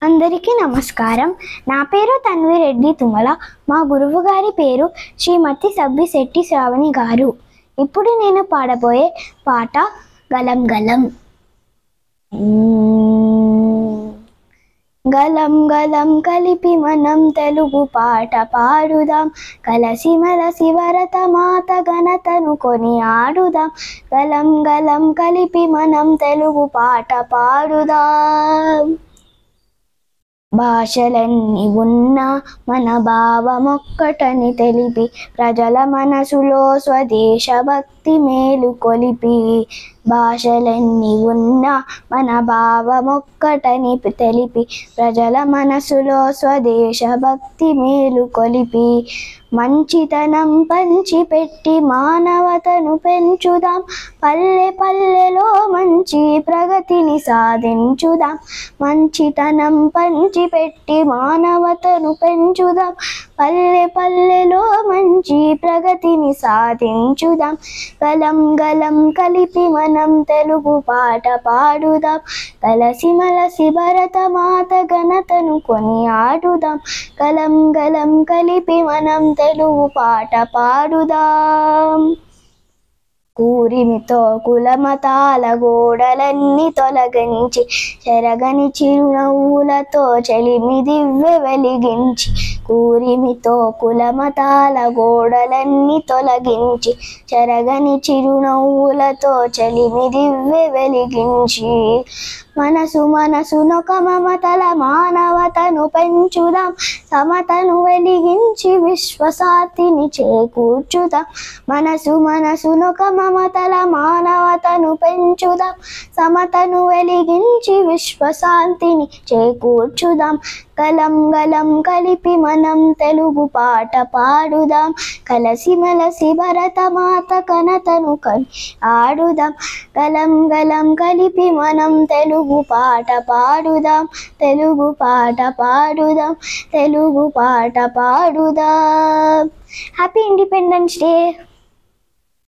అందరికీ నమస్కారం. నా పేరు తన్వి రెడ్డి తుమ్మల. మా గురువు గారి పేరు శ్రీమతి సబ్బిశెట్టి శ్రావణి గారు. ఇప్పుడు నేను పాడబోయే పాట గలం గలం. గలం గలం కలిపి మనం తెలుగు పాట పాడుదాం, కలసి మలసి భరత మాత ఘనతను కొని ఆడుదాం. గలం గలం కలిపి మనం తెలుగు పాట పాడుదాం. భాషలన్నీ ఉన్నా మన భావమొక్కటని తెలిపి ప్రజల మనసులో స్వదేశ భక్తి మేలు కొలిపి. భాషలన్నీ ఉన్నా మన భావమొక్కటని తెలిపి ప్రజల మనసులో స్వదేశ భక్తి మేలు కొలిపి. మంచితనం పంచిపెట్టి మానవతను పెంచుదాం, పల్లె పల్లెలో మంచి ప్రగతిని సాధించుదాం. మంచితనం పంచిపెట్టి మానవతను పెంచుదాం, పల్లె పల్లెలో మంచి ప్రగతిని సాధించుదాం. గలం గలం కలిపి మనం తెలుగు పాట పాడుదాం, కలసి మలసి భరత మాత ఘనతను కొని ఆడుదాం. గలం గలం కలిపి మనం తెలుగు పాట పాడుదాం. కూరిమితో కులమతాల గోడలన్నీ తొలగించి చెరగని చిరునవ్వులతో చెలిమి దివ్వె వెలిగించి. కూరిమితో కులమతాల గోడలన్నీ తొలగించి చెరగని చిరునవ్వులతో చెలిమి దివ్వె వెలిగించి. మనసు మనసునొక మమతల మానవతను పెంచుదాం, సమతను వెలిగించి విశ్వశాంతిని చేకూర్చుదాం. మనసు మనసునొక మమతల మానవతను పెంచుదాం, సమతను వెలిగించి విశ్వశాంతిని చేకూర్చుదాం. గలం గలం కలిపి మనం తెలుగు పాట పాడుదాం, కలసి మలసి భరత మాత ఘనతను కొని ఆడుదాం. గలం గలం కలిపి మనం తెలుగు పాట పాడుదాం, తెలుగు పాట పాడుదాం, తెలుగు పాట పాడుదాం. Happy independence day.